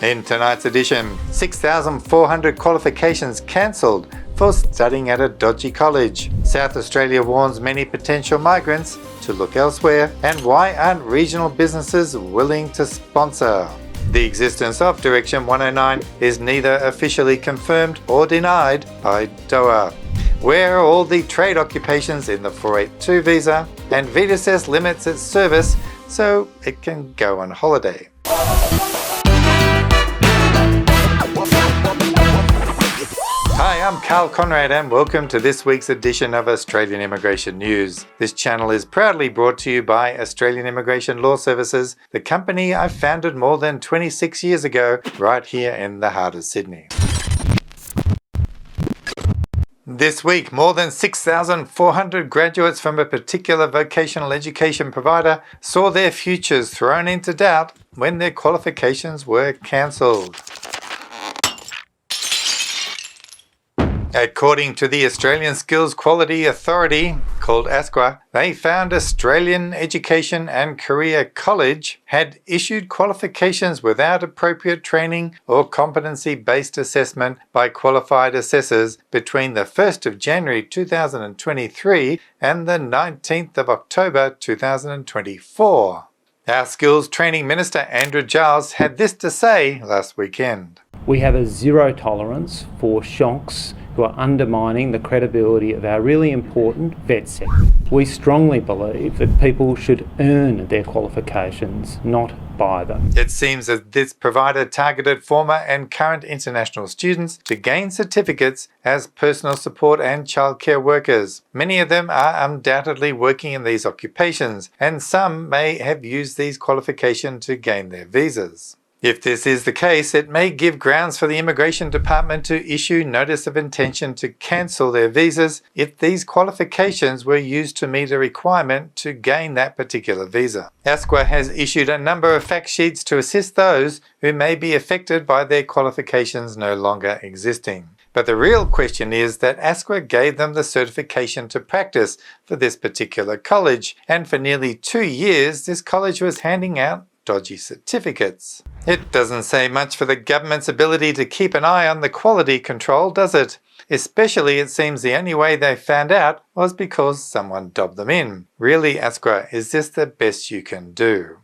In tonight's edition, 6,400 qualifications cancelled for studying at a dodgy college. South Australia warns many potential migrants to look elsewhere, and why aren't regional businesses willing to sponsor? The existence of Direction 109 is neither officially confirmed or denied by DOA. Where are all the trade occupations in the 482 visa? And VETASSESS limits its service so it can go on holiday. Hi, I'm Karl Konrad and welcome to this week's edition of Australian Immigration News. This channel is proudly brought to you by Australian Immigration Law Services, the company I founded more than 26 years ago right here in the heart of Sydney. This week, more than 6,400 graduates from a particular vocational education provider saw their futures thrown into doubt when their qualifications were cancelled. According to the Australian Skills Quality Authority, called ASQA, they found Australian Education and Career College had issued qualifications without appropriate training or competency-based assessment by qualified assessors between the 1st of January 2023 and the 19th of October 2024. Our Skills Training Minister Andrew Giles had this to say last weekend. We have a zero tolerance for shonks who are undermining the credibility of our really important VETASSESS. We strongly believe that people should earn their qualifications, not buy them. It seems that this provider targeted former and current international students to gain certificates as personal support and childcare workers. Many of them are undoubtedly working in these occupations, and some may have used these qualifications to gain their visas. If this is the case, it may give grounds for the Immigration Department to issue notice of intention to cancel their visas if these qualifications were used to meet a requirement to gain that particular visa. ASQA has issued a number of fact sheets to assist those who may be affected by their qualifications no longer existing. But the real question is that ASQA gave them the certification to practice for this particular college, and for nearly 2 years this college was handing out dodgy certificates. It doesn't say much for the government's ability to keep an eye on the quality control, does it? Especially it seems the only way they found out was because someone dobbed them in. Really, ASQA, is this the best you can do?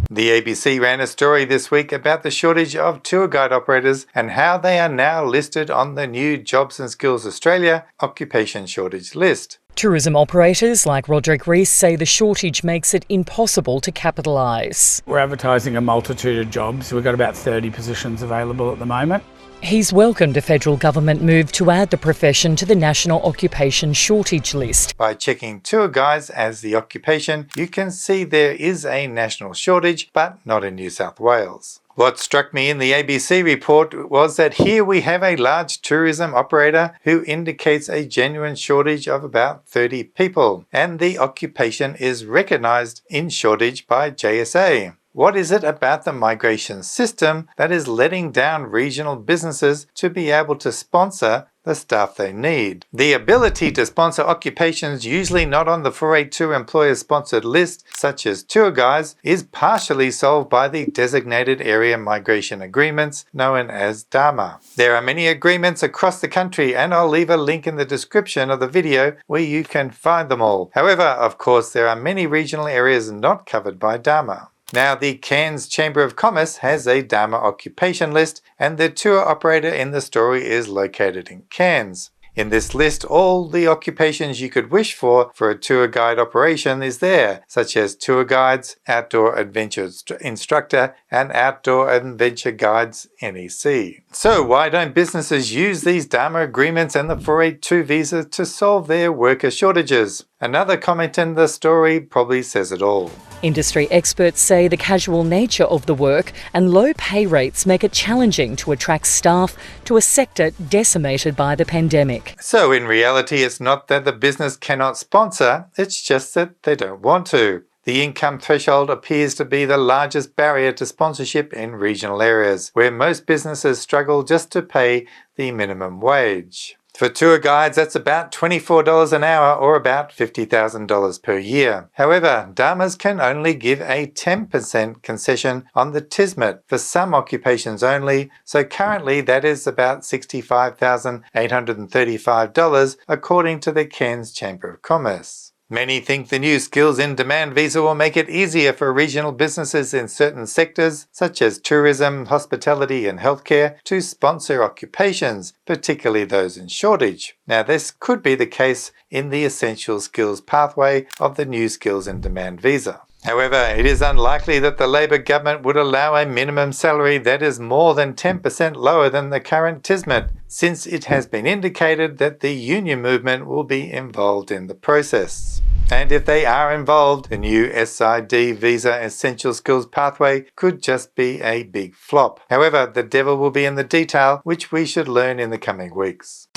The ABC ran a story this week about the shortage of tour guide operators and how they are now listed on the new Jobs and Skills Australia occupation shortage list. Tourism operators like Roderick Rees say the shortage makes it impossible to capitalise. We're advertising a multitude of jobs. We've got about 30 positions available at the moment. He's welcomed a federal government move to add the profession to the National Occupation Shortage List. By checking tour guides as the occupation, you can see there is a national shortage, but not in New South Wales. What struck me in the ABC report was that here we have a large tourism operator who indicates a genuine shortage of about 30 people, and the occupation is recognised in shortage by JSA. What is it about the migration system that is letting down regional businesses to be able to sponsor the staff they need? The ability to sponsor occupations usually not on the 482 employer-sponsored list, such as tour guides, is partially solved by the Designated Area Migration Agreements, known as DAMA. There are many agreements across the country, and I'll leave a link in the description of the video where you can find them all. However, of course, there are many regional areas not covered by DAMA. Now, the Cairns Chamber of Commerce has a DAMA occupation list, and the tour operator in the story is located in Cairns. In this list, all the occupations you could wish for a tour guide operation is there, such as tour guides, outdoor adventure instructor, and outdoor adventure guides NEC. So why don't businesses use these DAMA agreements and the 482 visa to solve their worker shortages? Another comment in the story probably says it all. Industry experts say the casual nature of the work and low pay rates make it challenging to attract staff to a sector decimated by the pandemic. So in reality, it's not that the business cannot sponsor, it's just that they don't want to. The income threshold appears to be the largest barrier to sponsorship in regional areas, where most businesses struggle just to pay the minimum wage. For tour guides, that's about $24 an hour or about $50,000 per year. However, Dharmas can only give a 10% concession on the TISMIT for some occupations only, so currently that is about $65,835 according to the Cairns Chamber of Commerce. Many think the new Skills in Demand visa will make it easier for regional businesses in certain sectors, such as tourism, hospitality and healthcare, to sponsor occupations, particularly those in shortage. Now, this could be the case in the essential skills pathway of the new Skills in Demand visa. However, it is unlikely that the Labor government would allow a minimum salary that is more than 10% lower than the current TISMIT, since it has been indicated that the union movement will be involved in the process. And if they are involved, the new SID visa essential skills pathway could just be a big flop. However, the devil will be in the detail, which we should learn in the coming weeks.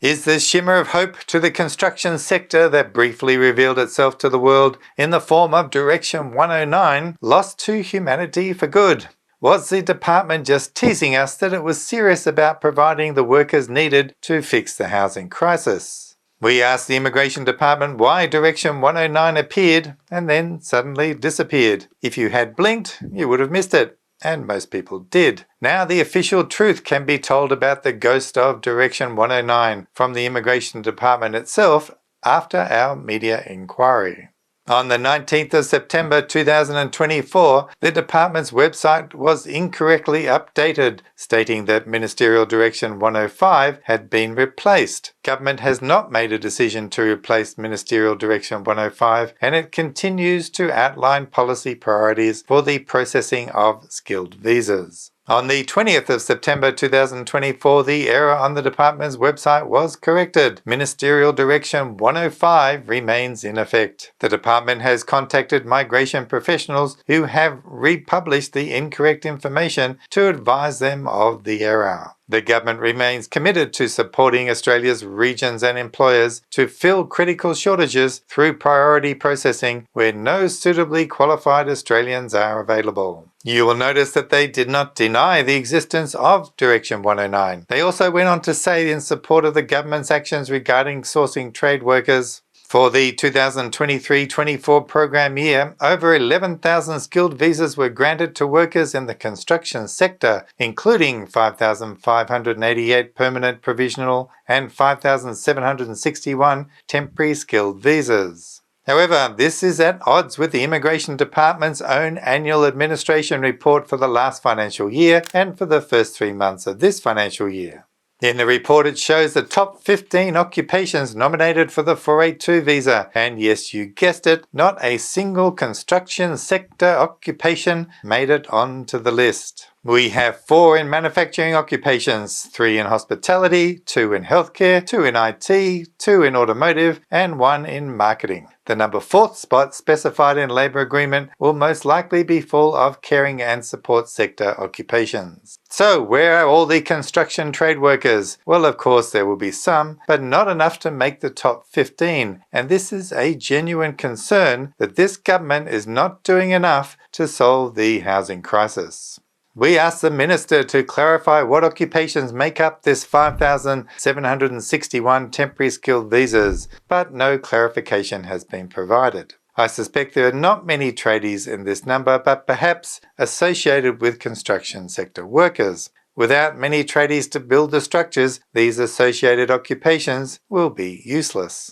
Is the shimmer of hope to the construction sector that briefly revealed itself to the world in the form of Direction 109 lost to humanity for good? Was the department just teasing us that it was serious about providing the workers needed to fix the housing crisis? We asked the Immigration Department why Direction 109 appeared and then suddenly disappeared. If you had blinked, you would have missed it. And most people did. Now the official truth can be told about the ghost of Direction 109 from the Immigration Department itself after our media inquiry. On the 19th of September 2024, the department's website was incorrectly updated, stating that Ministerial Direction 105 had been replaced. Government has not made a decision to replace Ministerial Direction 105, and it continues to outline policy priorities for the processing of skilled visas. On the 20th of September 2024, the error on the department's website was corrected. Ministerial Direction 105 remains in effect. The department has contacted migration professionals who have republished the incorrect information to advise them of the error. The government remains committed to supporting Australia's regions and employers to fill critical shortages through priority processing where no suitably qualified Australians are available. You will notice that they did not deny the existence of Direction 109. They also went on to say in support of the government's actions regarding sourcing trade workers. For the 2023-24 program year, over 11,000 skilled visas were granted to workers in the construction sector, including 5,588 permanent provisional and 5,761 temporary skilled visas. However, this is at odds with the Immigration Department's own annual administration report for the last financial year and for the first 3 months of this financial year. In the report, it shows the top 15 occupations nominated for the 482 visa, and yes, you guessed it, not a single construction sector occupation made it onto the list. We have 4 in manufacturing occupations, 3 in hospitality, 2 in healthcare, 2 in IT, 2 in automotive, and 1 in marketing. The number 4th spot specified in labour agreement will most likely be full of caring and support sector occupations. So where are all the construction trade workers? Well, of course there will be some, but not enough to make the top 15, and this is a genuine concern that this government is not doing enough to solve the housing crisis. We asked the Minister to clarify what occupations make up this 5,761 temporary skilled visas, but no clarification has been provided. I suspect there are not many tradies in this number, but perhaps associated with construction sector workers. Without many tradies to build the structures, these associated occupations will be useless.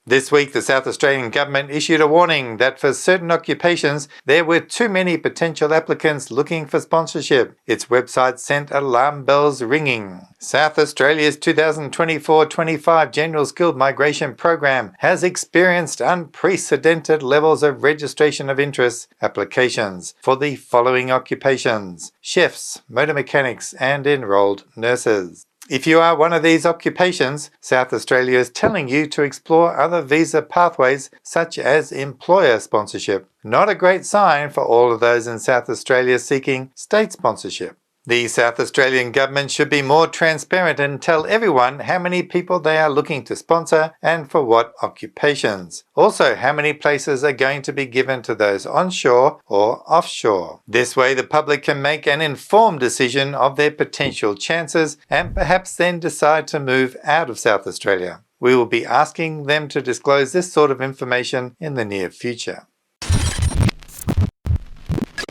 This week, the South Australian Government issued a warning that for certain occupations, there were too many potential applicants looking for sponsorship. Its website sent alarm bells ringing. South Australia's 2024-25 General Skilled Migration Program has experienced unprecedented levels of registration of interest applications for the following occupations: chefs, motor mechanics, and enrolled nurses. If you are one of these occupations, South Australia is telling you to explore other visa pathways such as employer sponsorship. Not a great sign for all of those in South Australia seeking state sponsorship. The South Australian government should be more transparent and tell everyone how many people they are looking to sponsor and for what occupations. Also, how many places are going to be given to those onshore or offshore. This way the public can make an informed decision of their potential chances and perhaps then decide to move out of South Australia. We will be asking them to disclose this sort of information in the near future.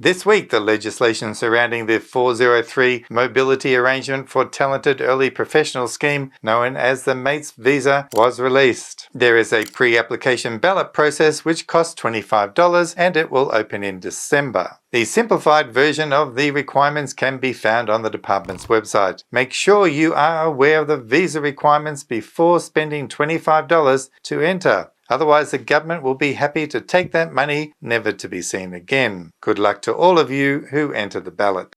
This week, the legislation surrounding the 403 Mobility Arrangement for Talented Early Professional Scheme, known as the MATES visa, was released. There is a pre-application ballot process which costs $25 and it will open in December. The simplified version of the requirements can be found on the department's website. Make sure you are aware of the visa requirements before spending $25 to enter. Otherwise, the government will be happy to take that money, never to be seen again. Good luck to all of you who enter the ballot.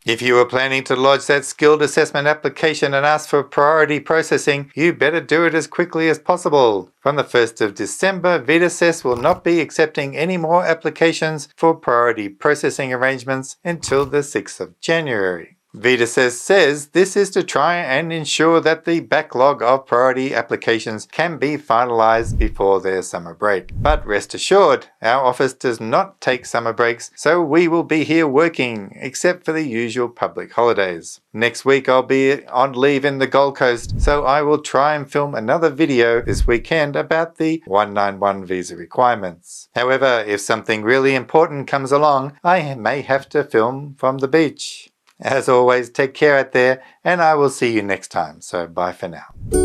If you are planning to lodge that skilled assessment application and ask for priority processing, you better do it as quickly as possible. From the 1st of December, VETASSESS will not be accepting any more applications for priority processing arrangements until the 6th of January. VETASSESS says this is to try and ensure that the backlog of priority applications can be finalised before their summer break. But rest assured, our office does not take summer breaks, so we will be here working, except for the usual public holidays. Next week I'll be on leave in the Gold Coast, so I will try and film another video this weekend about the 191 visa requirements. However, if something really important comes along, I may have to film from the beach. As always, take care out there, and I will see you next time. So bye for now.